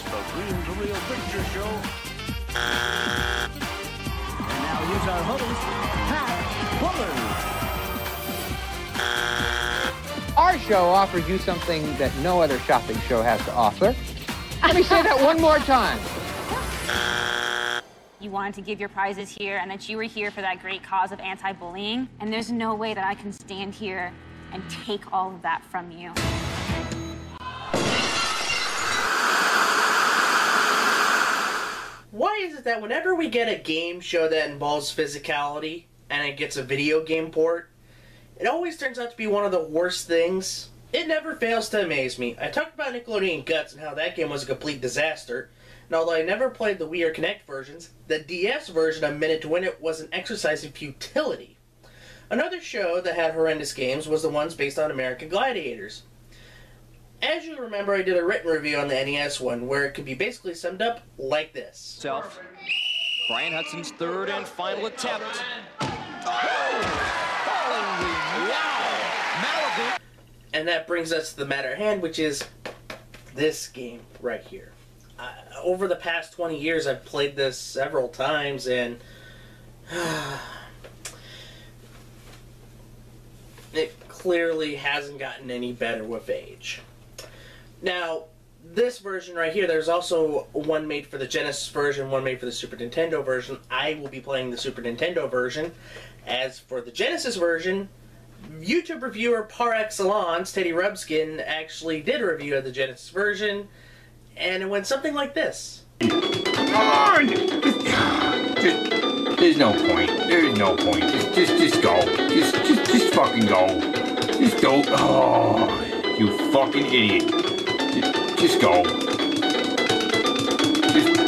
the reel-to-reel picture show. And now here's our host, Pat Fuller. Our show offers you something that no other shopping show has to offer. Let me say that one more time. You wanted to give your prizes here and that you were here for that great cause of anti-bullying. And there's no way that I can stand here and take all of that from you. Why is it that whenever we get a game show that involves physicality and it gets a video game port, it always turns out to be one of the worst things? It never fails to amaze me. I talked about Nickelodeon Guts and how that game was a complete disaster. And although I never played the Wii or Kinect versions, the DS version of Minute to Win It was an exercise in futility. Another show that had horrendous games was the ones based on American Gladiators. As you remember, I did a written review on the NES one, where it could be basically summed up like this. Brian Hudson's third and final attempt. Malibu. And that brings us to the matter at hand, which is this game right here. Over the past 20 years, I've played this several times, and it clearly hasn't gotten any better with age. Now, this version right here, there's also one made for the Genesis version, one made for the Super Nintendo version. I will be playing the Super Nintendo version. As for the Genesis version, YouTube reviewer par excellence, Teddy Rubskin, actually did a review of the Genesis version, and it went something like this. Come on! There's no point. There's no point. Just go. Just fucking go. Just go. Oh, you fucking idiot. Just go.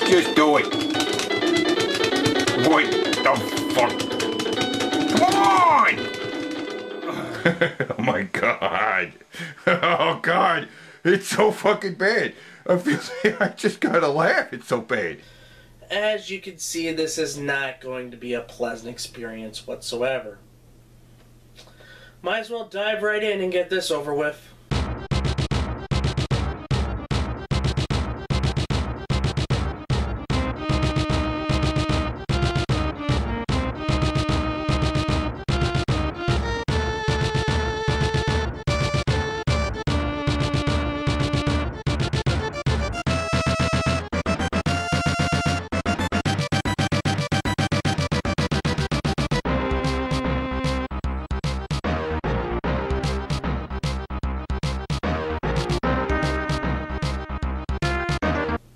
Just do it. What the fuck? Come on! Oh my god. Oh god. It's so fucking bad. I feel like I just gotta laugh. It's so bad. As you can see, this is not going to be a pleasant experience whatsoever. Might as well dive right in and get this over with.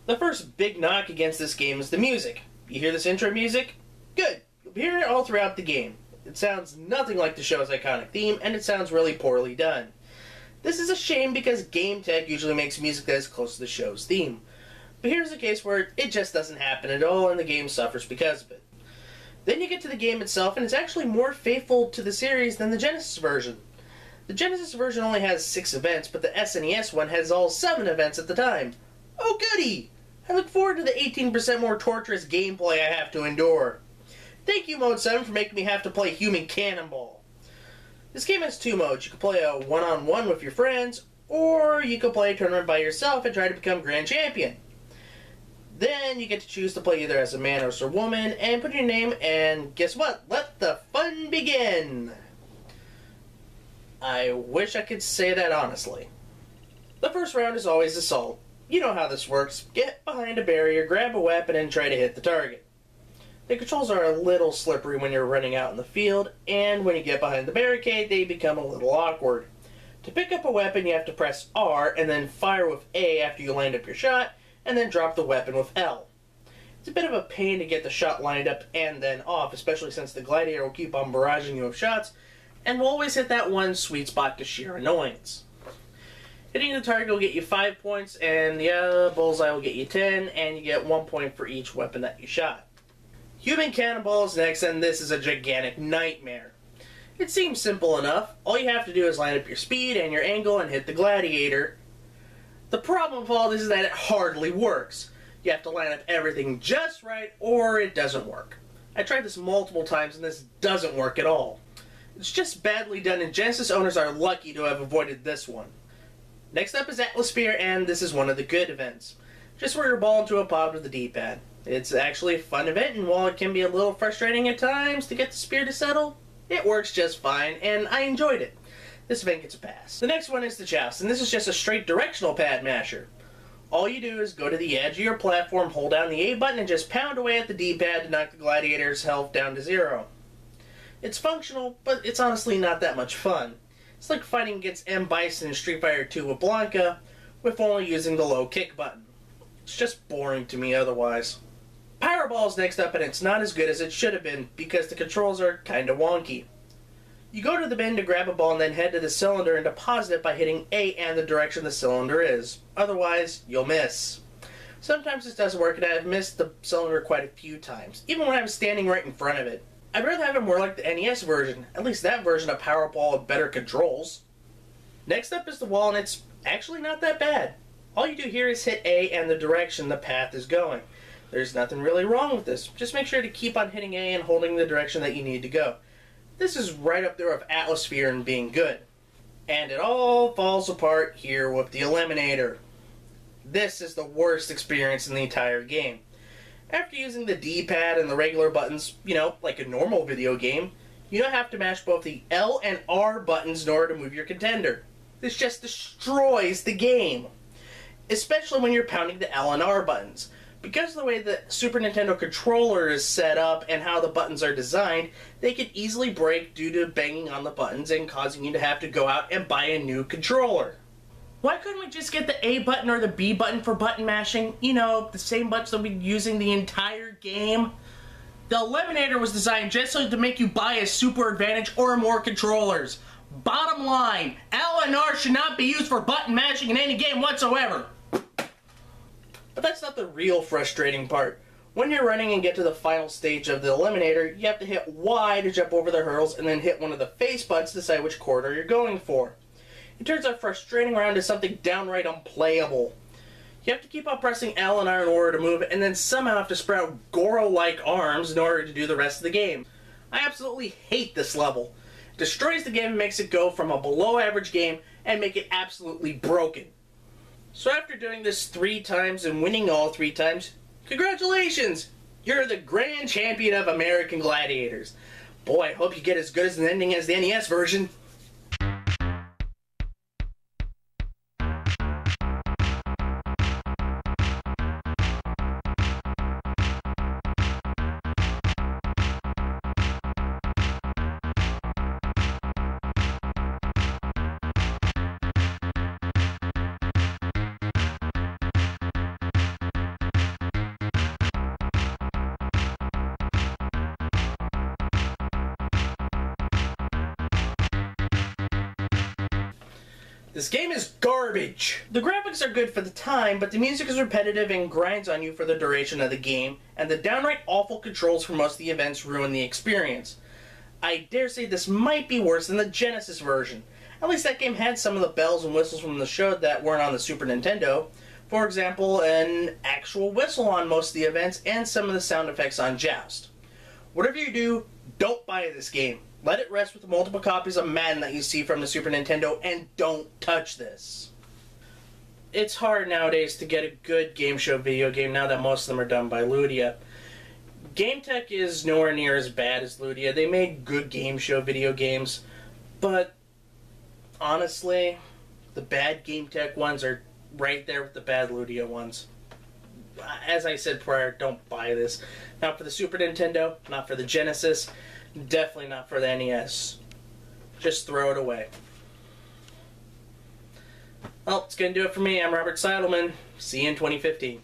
The first big knock against this game is the music. You hear this intro music? Good. You'll hear it all throughout the game. It sounds nothing like the show's iconic theme, and it sounds really poorly done. This is a shame because game tech usually makes music that is close to the show's theme. But here's a case where it just doesn't happen at all, and the game suffers because of it. Then you get to the game itself, and it's actually more faithful to the series than the Genesis version. The Genesis version only has 6 events, but the SNES one has all 7 events at the time. Oh goody! I look forward to the 18% more torturous gameplay I have to endure. Thank you, Mode 7, for making me have to play Human Cannonball. This game has 2 modes. You can play a one-on-one with your friends, or you can play a tournament by yourself and try to become Grand Champion. Then you get to choose to play either as a man or as a woman, and put your name, and guess what? Let the fun begin! I wish I could say that honestly. The first round is always Assault. You know how this works. Get behind a barrier, grab a weapon, and try to hit the target. The controls are a little slippery when you're running out in the field, and when you get behind the barricade, they become a little awkward. To pick up a weapon, you have to press R, and then fire with A after you line up your shot, and then drop the weapon with L. It's a bit of a pain to get the shot lined up and then off, especially since the Gladiator will keep on barraging you with shots, and will always hit that one sweet spot to sheer annoyance. Hitting the target will get you 5 points, and the bullseye will get you 10, and you get 1 point for each weapon that you shot. Human Cannonball is next, and this is a gigantic nightmare. It seems simple enough. All you have to do is line up your speed and your angle and hit the Gladiator. The problem with all this is that it hardly works. You have to line up everything just right, or it doesn't work. I tried this multiple times, and this doesn't work at all. It's just badly done, and Genesis owners are lucky to have avoided this one. Next up is Atmosphere, and this is one of the good events. Just throw your ball into a pod with the D-pad. It's actually a fun event, and while it can be a little frustrating at times to get the spear to settle, it works just fine, and I enjoyed it. This event gets a pass. The next one is the Joust, and this is just a straight directional pad masher. All you do is go to the edge of your platform, hold down the A button, and just pound away at the D-pad to knock the gladiator's health down to 0. It's functional, but it's honestly not that much fun. It's like fighting against M. Bison in Street Fighter 2 with Blanca, with only using the low kick button. It's just boring to me otherwise. Powerball's next up, and it's not as good as it should have been because the controls are kinda wonky. You go to the bin to grab a ball and then head to the cylinder and deposit it by hitting A and the direction the cylinder is. Otherwise, you'll miss. Sometimes this doesn't work, and I've missed the cylinder quite a few times, even when I'm standing right in front of it. I'd rather have it more like the NES version. At least that version of Powerball with better controls. Next up is the wall, and it's actually not that bad. All you do here is hit A and the direction the path is going. There's nothing really wrong with this. Just make sure to keep on hitting A and holding the direction that you need to go. This is right up there with Atmosphere and being good. And it all falls apart here with the Eliminator. This is the worst experience in the entire game. After using the D-pad and the regular buttons, like a normal video game, you now have to mash both the L and R buttons in order to move your contender. This just destroys the game. Especially when you're pounding the L and R buttons. Because of the way the Super Nintendo controller is set up and how the buttons are designed, they could easily break due to banging on the buttons and causing you to have to go out and buy a new controller. Why couldn't we just get the A button or the B button for button mashing? The same buttons that we've been using the entire game? The Eliminator was designed just so to make you buy a Super Advantage or more controllers. Bottom line, L and R should not be used for button mashing in any game whatsoever. But that's not the real frustrating part. When you're running and get to the final stage of the Eliminator, you have to hit Y to jump over the hurdles and then hit one of the face buttons to decide which corridor you're going for. It turns out frustrating round is something downright unplayable. You have to keep on pressing L and R in order to move, and then somehow have to sprout Goro-like arms in order to do the rest of the game. I absolutely hate this level. It destroys the game and makes it go from a below-average game and make it absolutely broken. So after doing this 3 times and winning all 3 times, congratulations! You're the grand champion of American Gladiators. Boy, I hope you get as good as an ending as the NES version. This game is garbage! The graphics are good for the time, but the music is repetitive and grinds on you for the duration of the game, and the downright awful controls for most of the events ruin the experience. I dare say this might be worse than the Genesis version. At least that game had some of the bells and whistles from the show that weren't on the Super Nintendo. For example, an actual whistle on most of the events and some of the sound effects on Joust. Whatever you do, don't buy this game. Let it rest with the multiple copies of Madden that you see from the Super Nintendo, and don't touch this. It's hard nowadays to get a good game show video game now that most of them are done by Ludia. GameTech is nowhere near as bad as Ludia. They made good game show video games, but honestly, the bad GameTech ones are right there with the bad Ludia ones. As I said prior, don't buy this. Not for the Super Nintendo, not for the Genesis, definitely not for the NES. Just throw it away. Well, it's going to do it for me. I'm Robert Seidelman. See you in 2015.